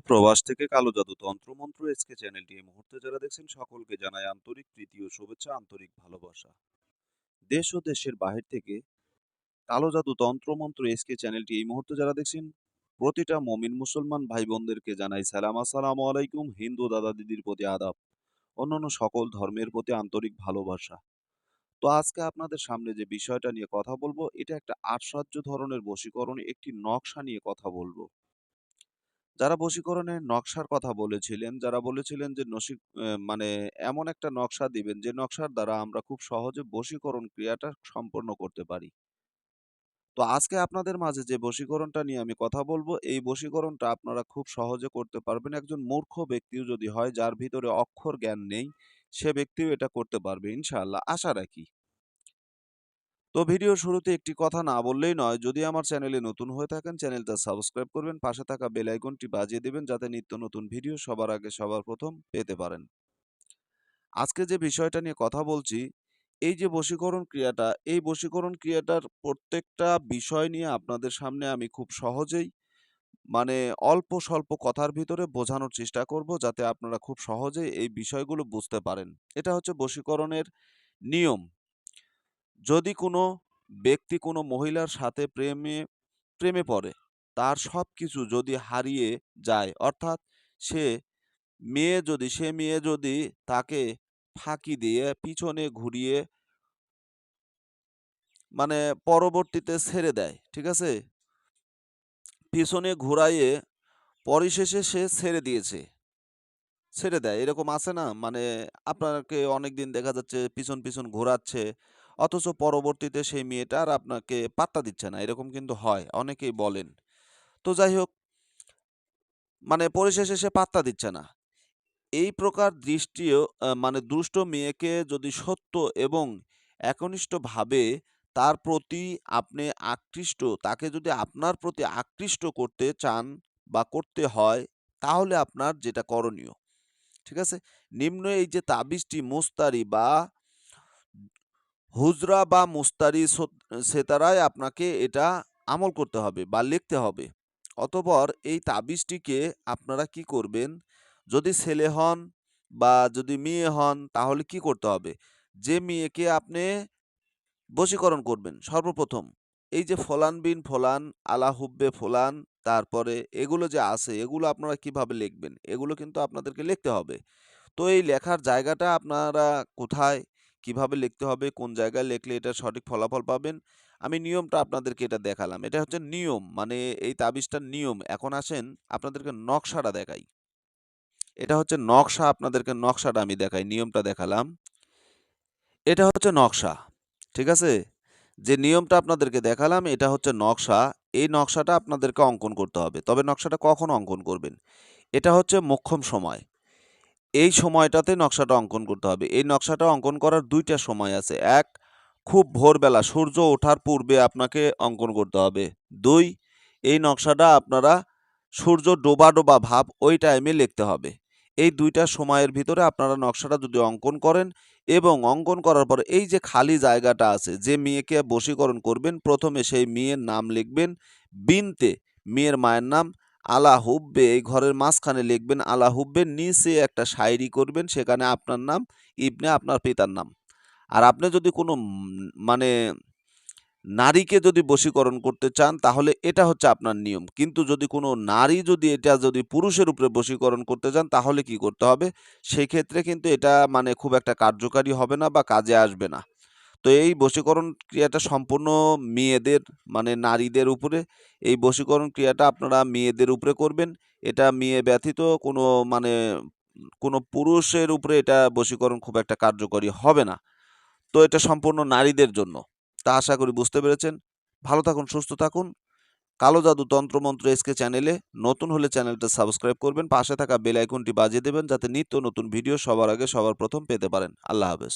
প্রবাস থেকে কালো জাদু তন্ত্রমন্ত্র এসকে চ্যানেলটি এই মুহূর্তে যারা দেখছেন সকলকে জানাই আন্তরিক প্রীতি ও শুভেচ্ছা, আন্তরিক ভালোবাসা। দেশ ও দেশের বাহির থেকে কালো জাদু তন্ত্রমন্ত্র এসকে চ্যানেলটি এই মুহূর্তে যারা দেখছেন প্রতিটা মমিন মুসলমান ভাই বোনদেরকে জানাই সালাম, আসসালামু আলাইকুম। হিন্দু দাদা দিদির প্রতি আদাব, অন্যান্য সকল ধর্মের প্রতি আন্তরিক ভালোবাসা। তো আজকে আপনাদের সামনে যে বিষয়টা নিয়ে কথা বলবো, এটা একটা আশ্চর্য ধরনের বশীকরণ, একটি নকশা নিয়ে কথা বলবো। যারা বশীকরণের নকশার কথা বলেছিলেন, যারা বলেছিলেন যে মানে এমন একটা নকশা দিবেন যে নকশার দ্বারা আমরা খুব সহজে বশীকরণ ক্রিয়াটা সম্পন্ন করতে পারি। তো আজকে আপনাদের মাঝে যে বশীকরণটা নিয়ে আমি কথা বলবো, এই বশীকরণটা আপনারা খুব সহজে করতে পারবেন। একজন মূর্খ ব্যক্তিও যদি হয়, যার ভিতরে অক্ষর জ্ঞান নেই, সে ব্যক্তিও এটা করতে পারবে ইনশাআল্লাহ, আশা রাখি। তো ভিডিওর শুরুতে একটি কথা না বললেই নয়, যদি আমার চ্যানেলে নতুন হয়ে থাকেন চ্যানেলটা সাবস্ক্রাইব করবেন, পাশে থাকা বেল আইকনটি বাজিয়ে দিবেন যাতে নিত্য নতুন ভিডিও সবার আগে সবার প্রথম পেতে পারেন। আজকে যে বিষয়টা নিয়ে কথা বলছি, এই যে বশীকরণ ক্রিয়াটা, এই বশীকরণ ক্রিয়াটার প্রত্যেকটা বিষয় নিয়ে আপনাদের সামনে আমি খুব সহজেই মানে অল্প স্বল্প কথার ভিতরে বোঝানোর চেষ্টা করব যাতে আপনারা খুব সহজেই এই বিষয়গুলো বুঝতে পারেন। এটা হচ্ছে বশীকরণের নিয়ম। যদি কোনো ব্যক্তি কোনো মহিলার সাথে প্রেমে পড়ে, তার সবকিছু যদি হারিয়ে যায়, অর্থাৎ সে সে মেয়ে যদি তাকে ফাঁকি দিয়ে পিছনে ঘুরিয়ে মানে পরবর্তীতে ছেড়ে দেয়, ঠিক আছে? পিছনে ঘুরাইয়ে পরিশেষে সে ছেড়ে দেয়। এরকম আছে না? মানে আপনাকে অনেকদিন দেখা যাচ্ছে পিছন, পিছন ঘোরাচ্ছে। অথচ পরবর্তীতে সেই মেয়েটা আর আপনাকে পাত্তা দিচ্ছে না। এরকম কিন্তু হয়। অনেকেই বলেন। তো যাই হোক, মানে পরিশেষে সে পাত্তা দিচ্ছে না। এই প্রকার মানে দুষ্ট মেয়েকে যদি সত্য এবং একনিষ্ঠভাবে তার প্রতি আপনি তাকে যদি আপনার প্রতি আকৃষ্ট করতে চান বা করতে হয়, তাহলে আপনার যেটা করণীয়, ঠিক আছে? নিম্ন এই যে তাবিজটি মুস্তারি বা হুজরা বা মুস্তারি সেতারায় আপনাকে এটা আমল করতে হবে বা লিখতে হবে। অতঃপর এই তাবিজটিকে আপনারা কি করবেন, যদি ছেলে হন বা যদি মেয়ে হন তাহলে কি করতে হবে? যে মেয়েকে আপনি বশীকরণ করবেন, সর্বপ্রথম এই যে ফলান বিন ফলান, আলা হুব্বে ফলান, তারপরে এগুলো যে আছে, এগুলো আপনারা কিভাবে লিখবেন? এগুলো কিন্তু আপনাদেরকে লিখতে হবে। তো এই লেখার জায়গাটা আপনারা কোথায়, কিভাবে লিখতে হবে, কোন জায়গায় লিখলে এটা সঠিক ফলাফল পাবেন, আমি নিয়মটা আপনাদেরকে এটা দেখালাম। এটা হচ্ছে নিয়ম, মানে এই তাবিজটার নিয়ম। এখন আসেন আপনাদেরকে নকশাটা দেখাই। এটা হচ্ছে নকশা, আপনাদেরকে নকশাটা আমি দেখাই, নিয়মটা দেখালাম। এটা হচ্ছে নকশা, ঠিক আছে? যে নিয়মটা আপনাদেরকে দেখালাম এটা হচ্ছে নকশা। এই নকশাটা আপনাদেরকে অঙ্কন করতে হবে। তবে নকশাটা কখন অঙ্কন করবেন? এটা হচ্ছে মোক্ষম সময়। এই সময়টাতে নকশাটা অঙ্কন করতে হবে। এই নকশাটা অঙ্কন করার ২ টা সময় আছে। ১, খুব ভোরবেলা সূর্য ওঠার পূর্বে আপনাকে অঙ্কন করতে হবে। ২, এই নকশাটা আপনারা সূর্য ডোবা, ডোবা ভাব ওই টাইমে লিখতে হবে। এই ২ টা সময়ের ভিতরে আপনারা নকশাটা যদি অঙ্কন করেন এবং অঙ্কন করার পরে এই যে খালি জায়গাটা আছে, যে মেয়েকে বশীকরণ করবেন, প্রথমে সেই মেয়ের নাম লিখবেন বিনতে, মেয়ের মায়ের নাম, আলা হুব্বে, এই ঘরের মাঝখানে লিখবেন আলা হুব্বে, নিচে একটা শায়রি করবেন, সেখানে আপনার নাম, ইবনে আপনার পিতার নাম। আর আপনি যদি কোনো মানে নারীকে যদি বশীকরণ করতে চান তাহলে এটা হচ্ছে আপনার নিয়ম। কিন্তু যদি কোনো নারী যদি পুরুষের উপরে বশীকরণ করতে চান তাহলে কি করতে হবে? সেক্ষেত্রে কিন্তু এটা মানে খুব একটা কার্যকারী হবে না বা কাজে আসবে না। তো এই বশীকরণ ক্রিয়াটা সম্পূর্ণ মেয়েদের, মানে নারীদের উপরে। এই বশীকরণ ক্রিয়াটা আপনারা মেয়েদের উপরে করবেন। এটা মেয়ে ব্যতীত মানে কোনো পুরুষের উপরে এটা বশীকরণ খুব একটা কার্যকরী হবে না। তো এটা সম্পূর্ণ নারীদের জন্য। তা আশা করি বুঝতে পেরেছেন। ভালো থাকুন, সুস্থ থাকুন। কালো জাদু তন্ত্রমন্ত্র এসকে চ্যানেলে নতুন হলে চ্যানেলটা সাবস্ক্রাইব করবেন, পাশে থাকা বেল আইকনটি বাজিয়ে দেবেন যাতে নিত্য নতুন ভিডিও সবার আগে সবার প্রথম পেতে পারেন। আল্লাহ হাফেজ।